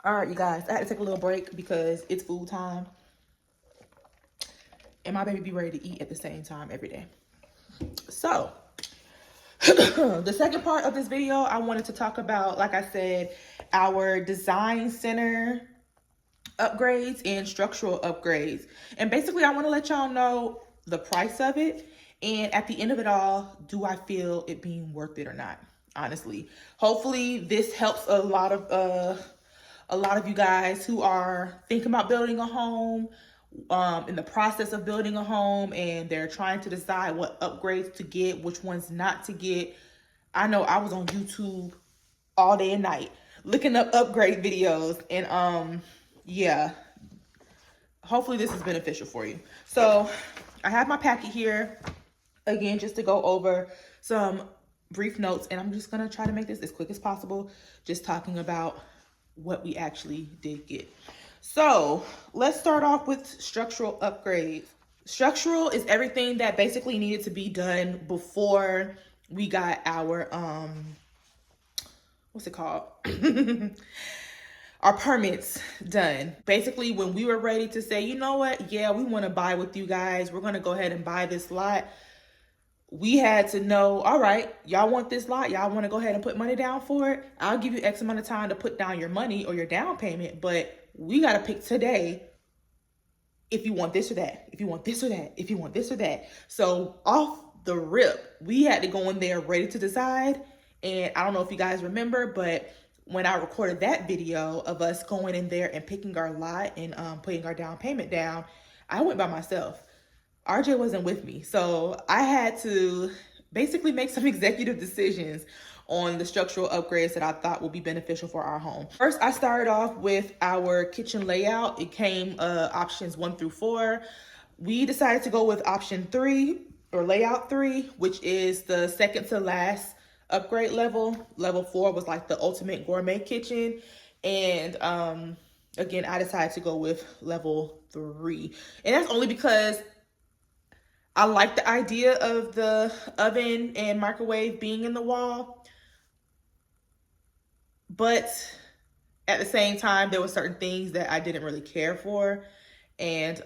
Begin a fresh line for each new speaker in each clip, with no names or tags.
All right, you guys, I had to take a little break because it's food time. And my baby be ready to eat at the same time every day. So, the second part of this video, I wanted to talk about, like I said, our design center upgrades and structural upgrades. And basically, I want to let y'all know the price of it. And at the end of it all, do I feel it being worth it or not? Honestly, hopefully this helps a lot of you guys who are thinking about building a home, in the process of building a home, and they're trying to decide what upgrades to get, which ones not to get. I know I was on YouTube all day and night looking up upgrade videos, and yeah, hopefully this is beneficial for you. So I have my packet here again, just to go over some brief notes, and I'm just gonna try to make this as quick as possible, just talking about what we actually did get. So let's start off with structural upgrades. Structural is everything that basically needed to be done before we got our what's it called? Our permits done. Basically, when we were ready to say, you know what, yeah, we want to buy with you guys, we're going to go ahead and buy this lot, we had to know, all right, y'all want this lot, y'all want to go ahead and put money down for it, I'll give you X amount of time to put down your money or your down payment, but we got to pick today if you want this or that, if you want this or that, if you want this or that. So off the rip, we had to go in there ready to decide. And I don't know if you guys remember, but when I recorded that video of us going in there and picking our lot and putting our down payment down, I went by myself. RJ wasn't with me. So I had to basically make some executive decisions on the structural upgrades that I thought would be beneficial for our home. First, I started off with our kitchen layout. It came options 1 through 4. We decided to go with option 3 or layout 3, which is the second to last upgrade level. Level 4 was like the ultimate gourmet kitchen. And again, I decided to go with level 3. And that's only because I like the idea of the oven and microwave being in the wall. But at the same time, there were certain things that I didn't really care for. And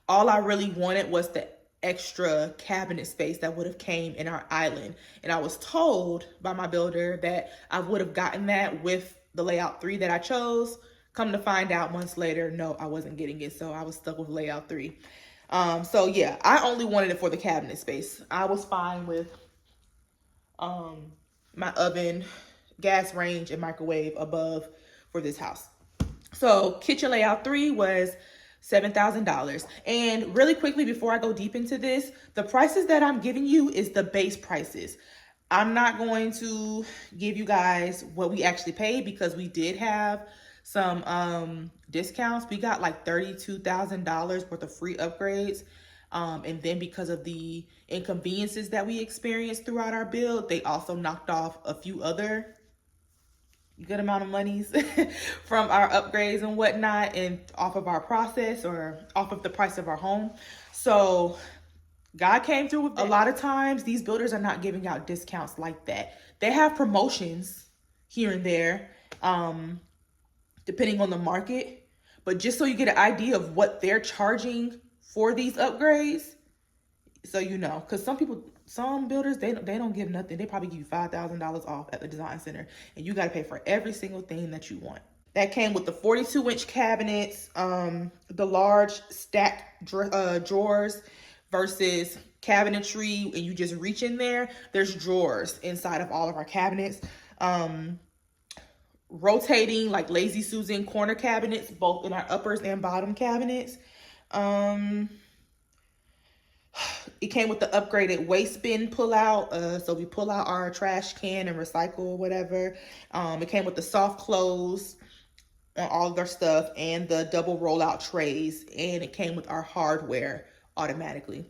all I really wanted was the extra cabinet space that would have came in our island. And I was told by my builder that I would have gotten that with the layout 3 that I chose. Come to find out months later, no, I wasn't getting it. So I was stuck with layout 3. So yeah, I only wanted it for the cabinet space. I was fine with my oven, gas range, and microwave above for this house. So kitchen layout 3 was $7,000. And really quickly, before I go deep into this, the prices that I'm giving you is the base prices. I'm not going to give you guys what we actually paid because we did have some discounts. We got like $32,000 worth of free upgrades. And then because of the inconveniences that we experienced throughout our build, they also knocked off a few other good amount of monies from our upgrades and whatnot, and off of our process or off of the price of our home. So God came through with that. A lot of times these builders are not giving out discounts like that. They have promotions here and there, depending on the market, but just so you get an idea of what they're charging for these upgrades, so you know, because some builders, they don't give nothing. They probably give you $5,000 off at the design center, and you got to pay for every single thing that you want. That came with the 42-inch cabinets, the large stacked drawers versus cabinetry, and you just reach in there. There's drawers inside of all of our cabinets. Rotating like Lazy Susan corner cabinets, both in our uppers and bottom cabinets. It came with the upgraded waste bin pull out. So we pull out our trash can and recycle or whatever. It came with the soft close on all of their stuff and the double rollout trays. And it came with our hardware automatically.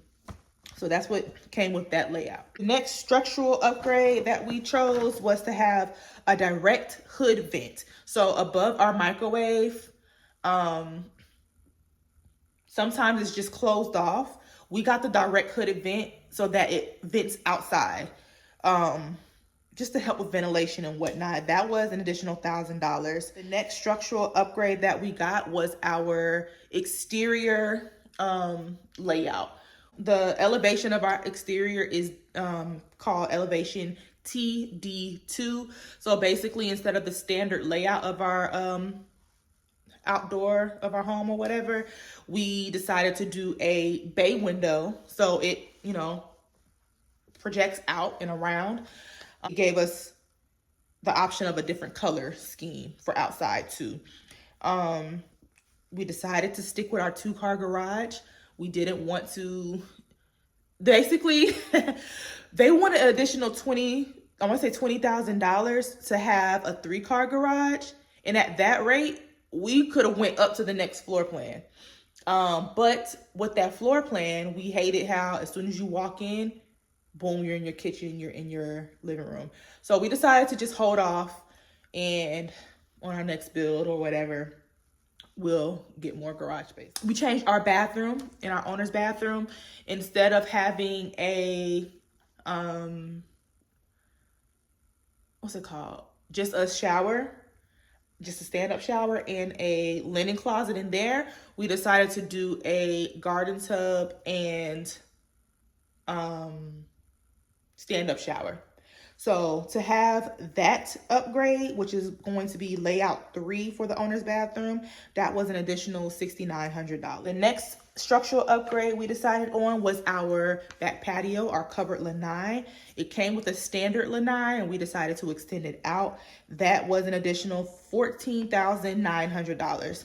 So that's what came with that layout. The next structural upgrade that we chose was to have a direct hood vent. So above our microwave, sometimes it's just closed off. We got the direct hooded vent so that it vents outside. just to help with ventilation and whatnot. That was an additional $1,000. The next structural upgrade that we got was our exterior layout. The elevation of our exterior is called elevation TD2. So basically, instead of the standard layout of our outdoor of our home or whatever, we decided to do a bay window so it, you know, projects out and around. It gave us the option of a different color scheme for outside too. We decided to stick with our 2-car garage. We didn't want to, basically, they wanted an additional $20,000 to have a 3-car garage. And at that rate, we could have went up to the next floor plan. But with that floor plan, we hated how as soon as you walk in, boom, you're in your kitchen, you're in your living room. So we decided to just hold off, and on our next build or whatever, we'll get more garage space. We changed our bathroom in our owner's bathroom. Instead of having a, what's it called? Just a shower, just a stand-up shower and a linen closet in there, we decided to do a garden tub and stand-up shower. So to have that upgrade, which is going to be layout 3 for the owner's bathroom, that was an additional $6,900. The next structural upgrade we decided on was our back patio, our covered lanai. It came with a standard lanai and we decided to extend it out. That was an additional $14,900.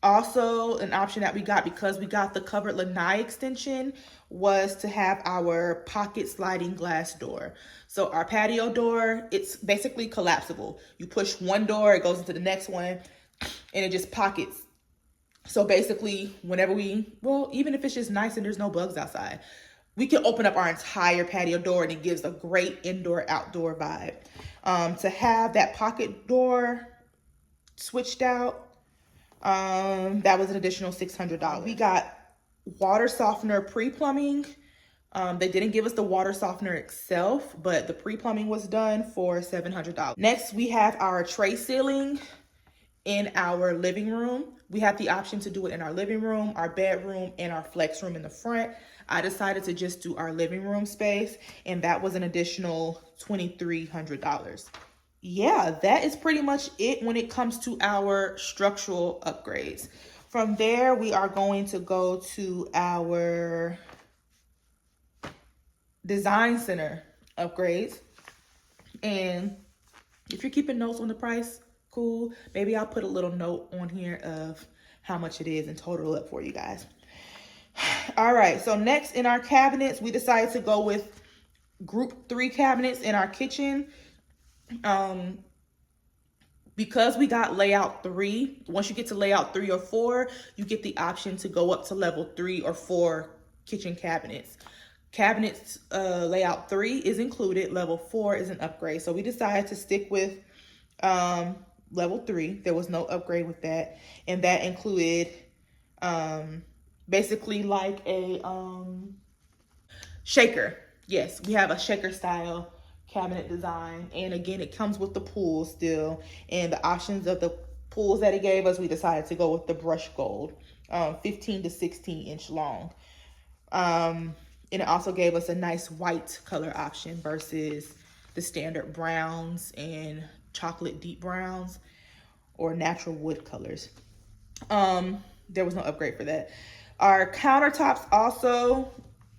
Also, an option that we got because we got the covered lanai extension was to have our pocket sliding glass door. So our patio door, it's basically collapsible. You push one door, it goes into the next one, and it just pockets. So basically, whenever even if it's just nice and there's no bugs outside, we can open up our entire patio door and it gives a great indoor-outdoor vibe. To have that pocket door switched out, that was an additional $600. We got water softener pre-plumbing. They didn't give us the water softener itself, but the pre-plumbing was done for $700. Next, we have our tray ceiling in our living room. We have the option to do it in our living room, our bedroom, and our flex room in the front. I decided to just do our living room space, and that was an additional $2,300. Yeah, that is pretty much it when it comes to our structural upgrades. From there, we are going to go to our design center upgrades. And if you're keeping notes on the price, cool. Maybe I'll put a little note on here of how much it is and total it up for you guys. All right, so next in our cabinets, we decided to go with group 3 cabinets in our kitchen. Because we got layout 3, once you get to layout 3 or 4, you get the option to go up to level 3 or 4 kitchen cabinets. Cabinets layout 3 is included, level 4 is an upgrade. So we decided to stick with level 3. There was no upgrade with that. And that included basically like a shaker. Yes, we have a shaker style cabinet design, and again it comes with the pool still, and the options of the pools that it gave us, we decided to go with the brush gold, 15 to 16 inch long, and it also gave us a nice white color option versus the standard browns and chocolate deep browns or natural wood colors. There was no upgrade for that. Our countertops also,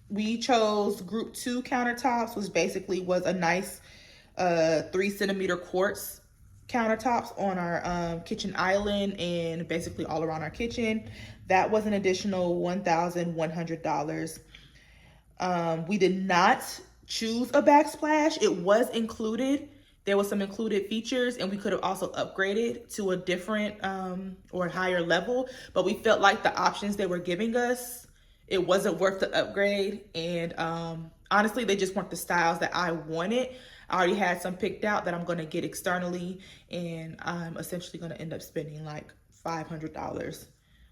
we chose group 2 countertops, which basically was a nice 3-centimeter quartz countertops on our kitchen island and basically all around our kitchen. That was an additional $1,100. We did not choose a backsplash. It was included. There was some included features, and we could have also upgraded to a different or higher level, but we felt like the options they were giving us, it wasn't worth the upgrade. And honestly, they just weren't the styles that I wanted. I already had some picked out that I'm going to get externally, and I'm essentially going to end up spending like $500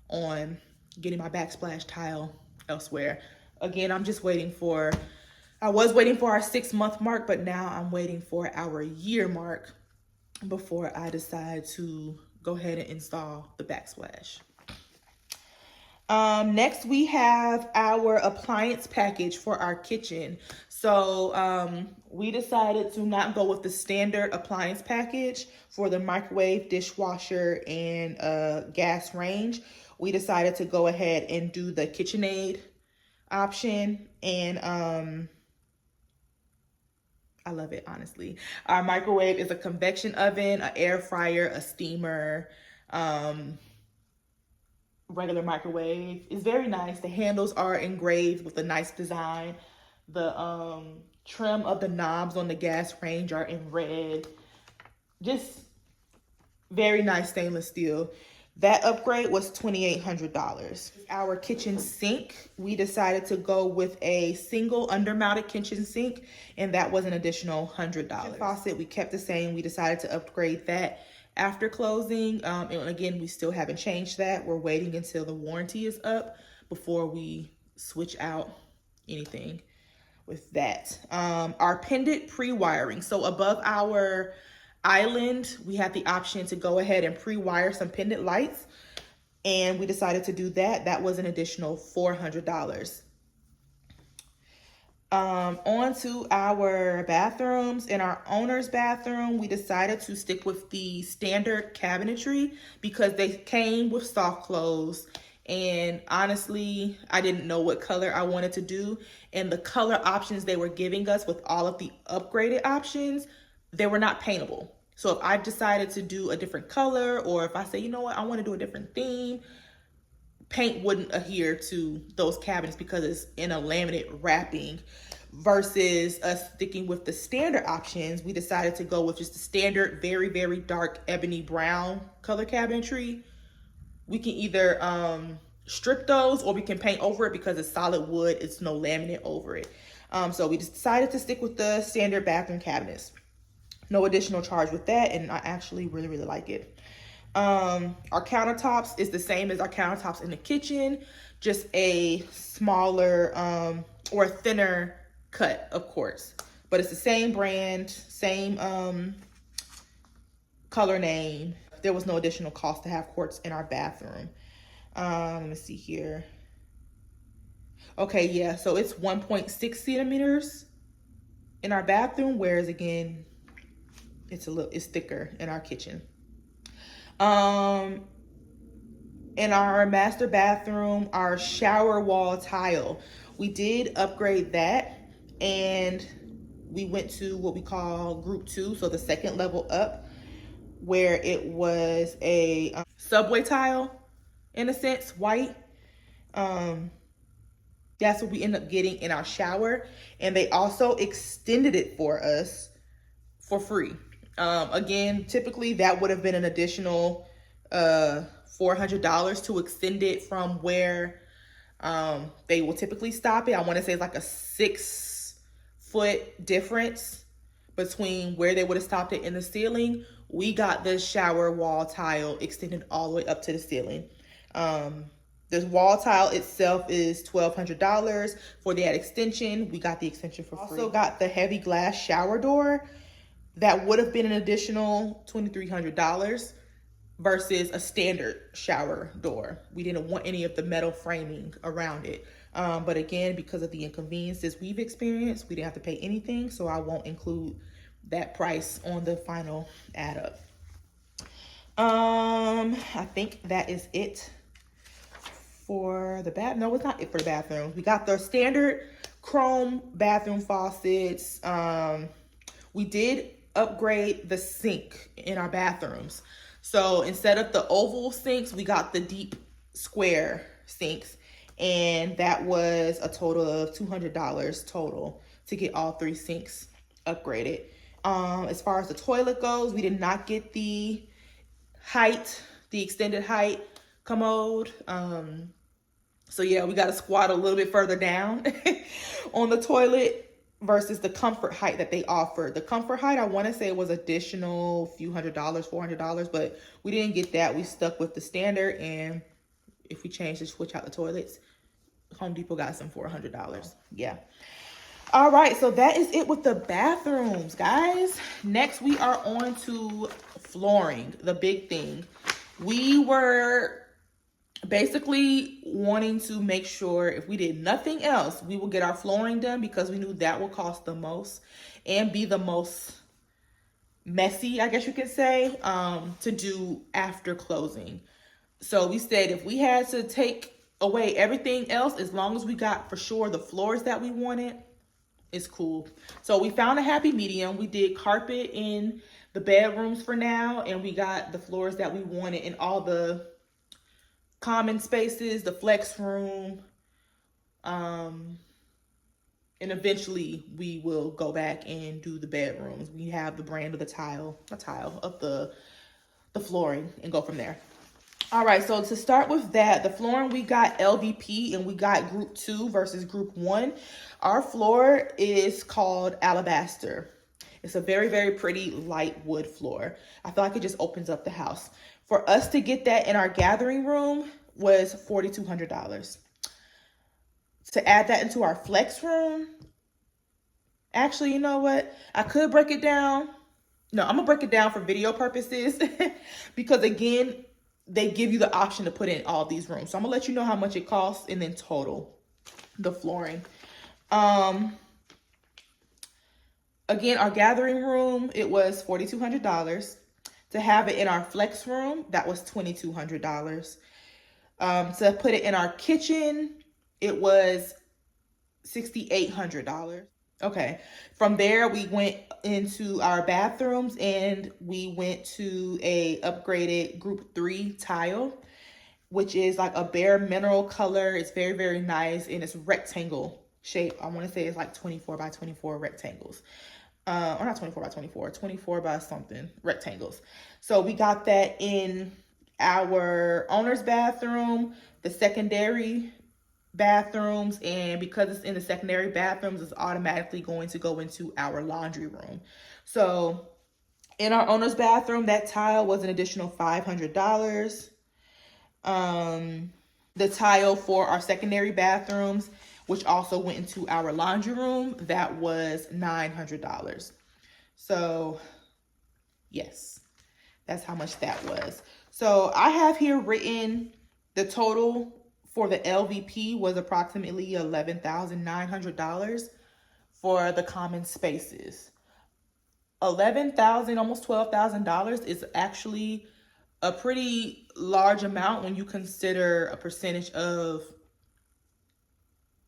on getting my backsplash tile elsewhere. Again, I'm just waiting for, I was waiting for our 6-month mark, but now I'm waiting for our year mark before I decide to go ahead and install the backsplash. Next we have our appliance package for our kitchen. So we decided to not go with the standard appliance package for the microwave, dishwasher, and gas range. We decided to go ahead and do the KitchenAid option, and I love it, honestly. Our microwave is a convection oven, an air fryer, a steamer, regular microwave. It's very nice. The handles are engraved with a nice design. The trim of the knobs on the gas range are in red. Just very nice stainless steel. That upgrade was $2,800. Our kitchen sink, we decided to go with a single undermounted kitchen sink, and that was an additional $100. Faucet, we kept the same. We decided to upgrade that after closing. And again, we still haven't changed that. We're waiting until the warranty is up before we switch out anything with that. Our pendant pre-wiring. So above our island, we had the option to go ahead and pre-wire some pendant lights, and we decided to do that. That was an additional $400. On to our bathrooms. In our owner's bathroom, we decided to stick with the standard cabinetry because they came with soft close. And honestly, I didn't know what color I wanted to do. And the color options they were giving us with all of the upgraded options, they were not paintable. So if I decided to do a different color, or if I say, you know what, I want to do a different theme, paint wouldn't adhere to those cabinets because it's in a laminate wrapping. Versus us sticking with the standard options, we decided to go with just the standard, very, very dark ebony brown color cabinetry. We can either strip those, or we can paint over it because it's solid wood. It's no laminate over it. So we just decided to stick with the standard bathroom cabinets. No additional charge with that, and I actually really, really like it. Our countertops is the same as our countertops in the kitchen, just a smaller or a thinner cut, of course. But it's the same brand, same color name. There was no additional cost to have quartz in our bathroom. Let me see here. Okay, yeah, so it's 1.6 centimeters in our bathroom, whereas again, it's thicker in our kitchen. In our master bathroom, our shower wall tile, we did upgrade that, and we went to what we call group 2, so the second level up, where it was a subway tile, in a sense, white. That's what we ended up getting in our shower, and they also extended it for us for free. Again, typically that would have been an additional $400 to extend it from where they will typically stop it. I want to say it's like a 6-foot difference between where they would have stopped it and the ceiling. We got the shower wall tile extended all the way up to the ceiling. The wall tile itself is $1,200. For that extension, we got the extension for free. Also got the heavy glass shower door. That would have been an additional $2,300 versus a standard shower door. We didn't want any of the metal framing around it. But again, because of the inconveniences we've experienced, we didn't have to pay anything, so I won't include that price on the final add up. I think that is it for the bath. No, it's not it for the bathroom. We got the standard chrome bathroom faucets. We did upgrade the sink in our bathrooms. So instead of the oval sinks, we got the deep square sinks, and that was a total of $200 total to get all 3 sinks upgraded. As far as the toilet goes, we did not get the height, the extended height commode. So yeah, we got to squat a little bit further down on the toilet versus the comfort height that they offered. The comfort height, I want to say, was additional few $100s, $400, but we didn't get that. We stuck with the standard, and if we change to switch out the toilets, Home Depot got some for $100. Yeah. All right, so that is it with the bathrooms, guys. Next, we are on to flooring, the big thing. We were basically wanting to make sure if we did nothing else, we will get our flooring done because we knew that will cost the most and be the most messy, I guess you could say, to do after closing. So we said if we had to take away everything else, as long as we got for sure the floors that we wanted, it's cool. So we found a happy medium. We did carpet in the bedrooms for now, and we got the floors that we wanted in all the common spaces, the flex room, and eventually we will go back and do the bedrooms. We have the brand of the the flooring, and go from there. All right, so to start with that, the flooring, we got LVP and we got group 2 versus group 1. Our floor is called Alabaster. It's a very, very pretty light wood floor. I feel like it just opens up the house. For us to get that in our gathering room was $4,200. To add that into our flex room, actually, you know what? I could break it down. No, I'm gonna break it down for video purposes because again, they give you the option to put in all these rooms. So I'm gonna let you know how much it costs and then total the flooring. Again, our gathering room, it was $4,200. To have it in our flex room, that was $2,200. To put it in our kitchen, it was $6,800. Okay, from there we went into our bathrooms and we went to a upgraded group 3 tile, which is like a bare mineral color. It's very, very nice and it's rectangle shape. I want to say it's like 24 by 24 rectangles. Or not 24 by 24, 24 by something rectangles. So we got that in our owner's bathroom, the secondary bathrooms, and because it's in the secondary bathrooms, it's automatically going to go into our laundry room. So in our owner's bathroom, that tile was an additional $500. The tile for our secondary bathrooms, which also went into our laundry room, that was $900. So yes, that's how much that was. So I have here written the total for the LVP was approximately $11,900 for the common spaces. $11,000, almost $12,000 is actually a pretty large amount when you consider a percentage of,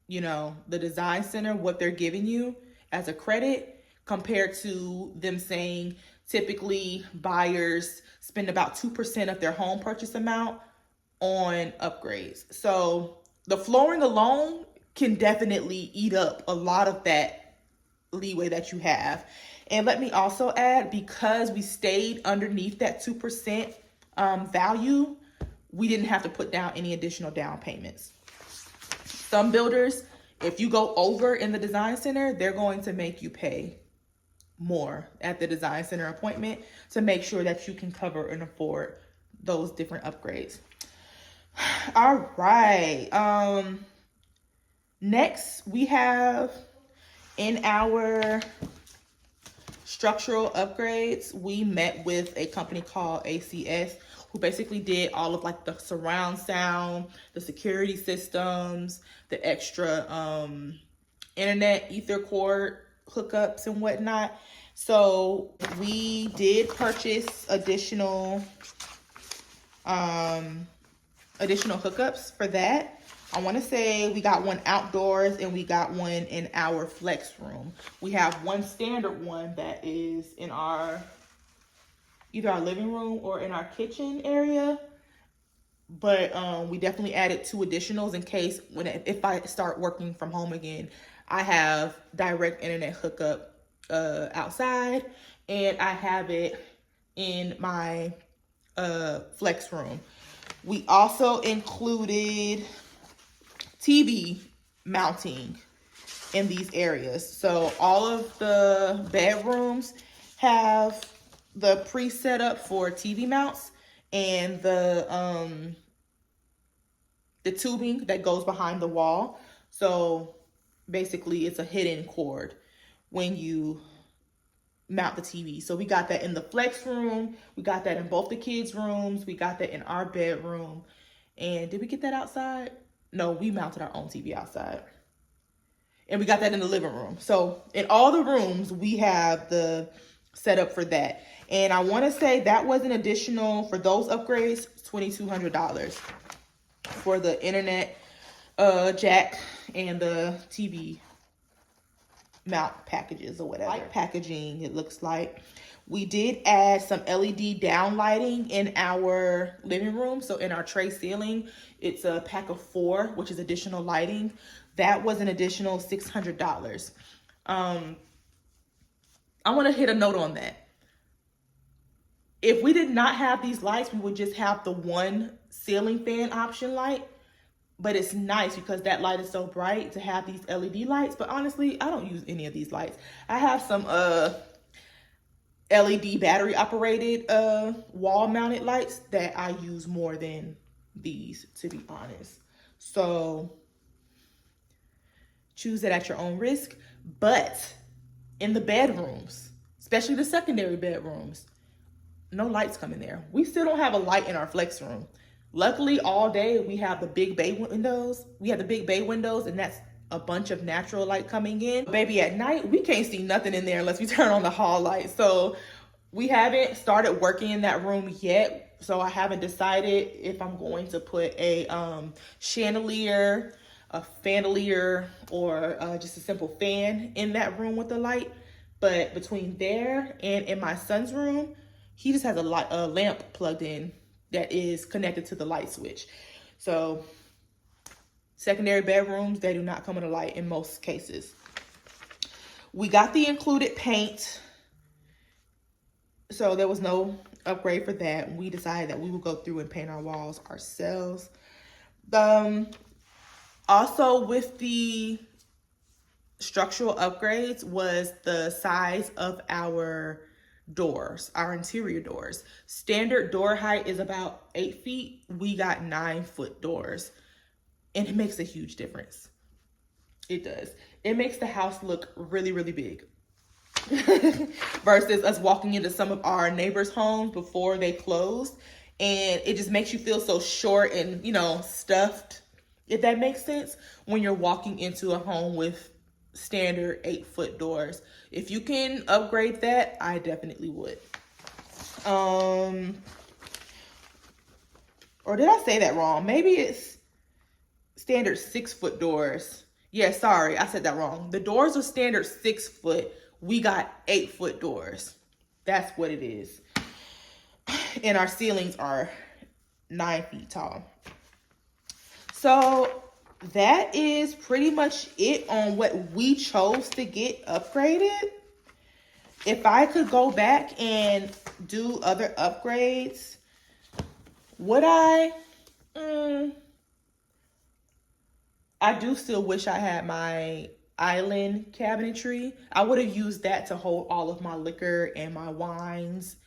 you know, the design center, what they're giving you as a credit compared to them saying typically buyers spend about 2% of their home purchase amount on upgrades. So the flooring alone can definitely eat up a lot of that leeway that you have. And let me also add, because we stayed underneath that 2% value, we didn't have to put down any additional down payments. Some builders, if you go over in the design center, they're going to make you pay more at the design center appointment to make sure that you can cover and afford those different upgrades. All right. Next we have in our structural upgrades, we met with a company called ACS, who basically did all of like the surround sound, the security systems, the extra internet ether cord hookups and whatnot. So we did purchase additional hookups for that. I want to say we got one outdoors and we got one in our flex room. We have one standard one that is in our either our living room or in our kitchen area, but we definitely added 2 additionals in case if I start working from home again, I have direct internet hookup outside, and I have it in my flex room. We also included TV mounting in these areas. So all of the bedrooms have the pre-set up for TV mounts and the tubing that goes behind the wall. So basically it's a hidden cord when you mount the TV. So we got that in the flex room. We got that in both the kids' rooms. We got that in our bedroom. And did we get that outside? No, we mounted our own TV outside. And we got that in the living room. So in all the rooms, we have the setup for that. And I want to say that was an additional, for those upgrades, $2,200 for the internet jack and the TV mount packages or whatever. Like packaging, it looks like. We did add some LED down lighting in our living room. So in our tray ceiling, it's a pack of 4, which is additional lighting. That was an additional $600. I want to hit a note on that. If we did not have these lights, we would just have the one ceiling fan option light. But it's nice because that light is so bright to have these LED lights. But honestly, I don't use any of these lights. I have some LED battery operated wall mounted lights that I use more than these, to be honest. So choose it at your own risk. But in the bedrooms, especially the secondary bedrooms, no lights come in there. We still don't have a light in our flex room. Luckily, all day we have the big bay windows. We have the big bay windows, and that's a bunch of natural light coming in. But baby, at night, we can't see nothing in there unless we turn on the hall light. So we haven't started working in that room yet. So I haven't decided if I'm going to put a chandelier, a fandelier, or just a simple fan in that room with the light. But between there and in my son's room, he just has a lamp plugged in that is connected to the light switch. So secondary bedrooms, they do not come with a light in most cases. We got the included paint. So there was no upgrade for that. We decided that we would go through and paint our walls ourselves. Also with the structural upgrades was the size of our doors, our interior doors. Standard door height is about 8 feet. We got 9-foot doors, and it makes a huge difference. It does. It makes the house look really, really big versus us walking into some of our neighbors' homes before they closed, and it just makes you feel so short and, you know, stuffed, if that makes sense, when you're walking into a home with standard 8-foot doors. If you can upgrade that, I definitely would. Or did I say that wrong? Maybe it's standard 6-foot doors. Yeah, sorry, I said that wrong. The doors are standard 6 foot. We got 8-foot doors. That's what it is. And our ceilings are 9 feet tall. So that is pretty much it on what we chose to get upgraded. If I could go back and do other upgrades, would I? I do still wish I had my island cabinetry. I would have used that to hold all of my liquor and my wines,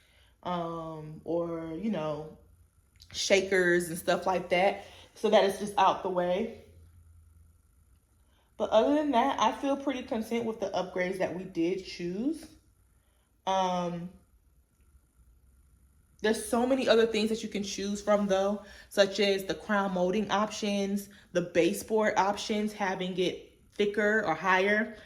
or, you know, shakers and stuff like that, so that it's just out the way. But other than that, I feel pretty content with the upgrades that we did choose. There's so many other things that you can choose from though, such as the crown molding options, the baseboard options, having it thicker or higher,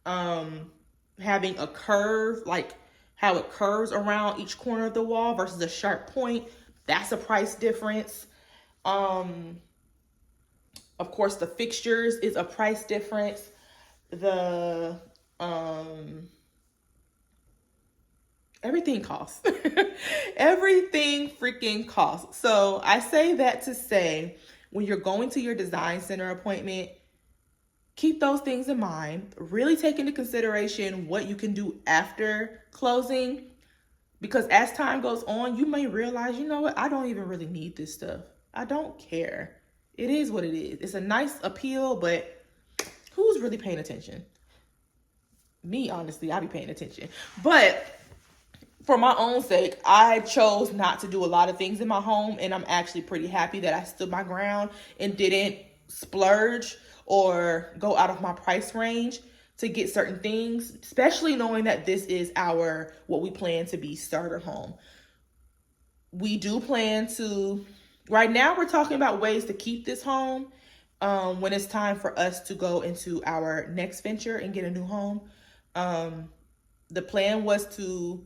having a curve, like how it curves around each corner of the wall versus a sharp point. That's a price difference. Of course, the fixtures is a price difference. The everything costs. Everything freaking costs. So I say that to say, when you're going to your design center appointment, keep those things in mind. Really take into consideration what you can do after closing, because as time goes on, you may realize, you know what, I don't even really need this stuff. I don't care. It is what it is. It's a nice appeal, but who's really paying attention? Me, honestly, I be paying attention. But for my own sake, I chose not to do a lot of things in my home, and I'm actually pretty happy that I stood my ground and didn't splurge or go out of my price range to get certain things, especially knowing that this is what we plan to be starter home. We do plan to, right now we're talking about ways to keep this home when it's time for us to go into our next venture and get a new home. The plan was to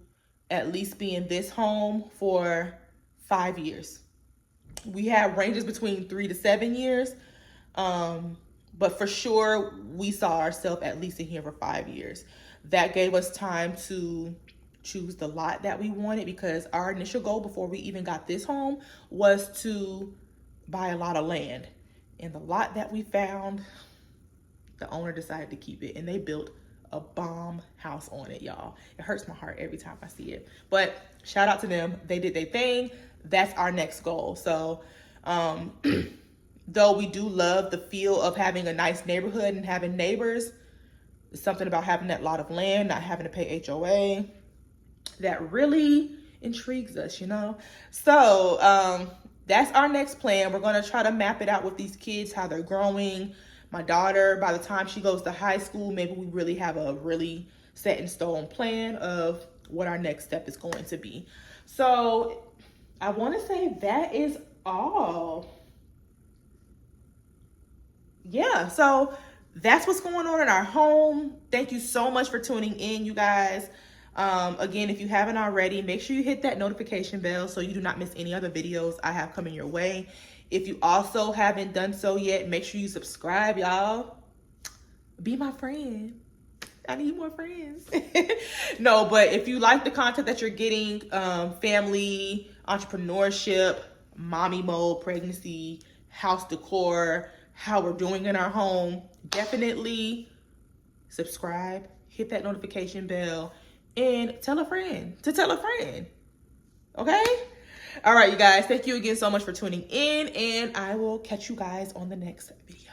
at least be in this home for 5 years. We have ranges between 3 to 7 years. But for sure, we saw ourselves at least in here for 5 years. That gave us time to choose the lot that we wanted, because our initial goal before we even got this home was to buy a lot of land. And the lot that we found, the owner decided to keep it, and they built a bomb house on it, y'all. It hurts my heart every time I see it. But shout out to them. They did their thing. That's our next goal. So, though we do love the feel of having a nice neighborhood and having neighbors, there's something about having that lot of land, not having to pay HOA, that really intrigues us, you know? So that's our next plan. We're going to try to map it out with these kids, how they're growing. My daughter, by the time she goes to high school, maybe we really have a really set in stone plan of what our next step is going to be. So I want to say that is all. Yeah, so that's what's going on in our home. Thank you so much for tuning in, you guys. Again, if you haven't already, make sure you hit that notification bell so you do not miss any other videos I have coming your way. If you also haven't done so yet, make sure you subscribe, y'all. Be my friend. I need more friends. No, but if you like the content that you're getting, family, entrepreneurship, mommy mode, pregnancy, house decor, how we're doing in our home, definitely subscribe, hit that notification bell, and tell a friend to tell a friend. Okay? All right, you guys. Thank you again so much for tuning in, and I will catch you guys on the next video.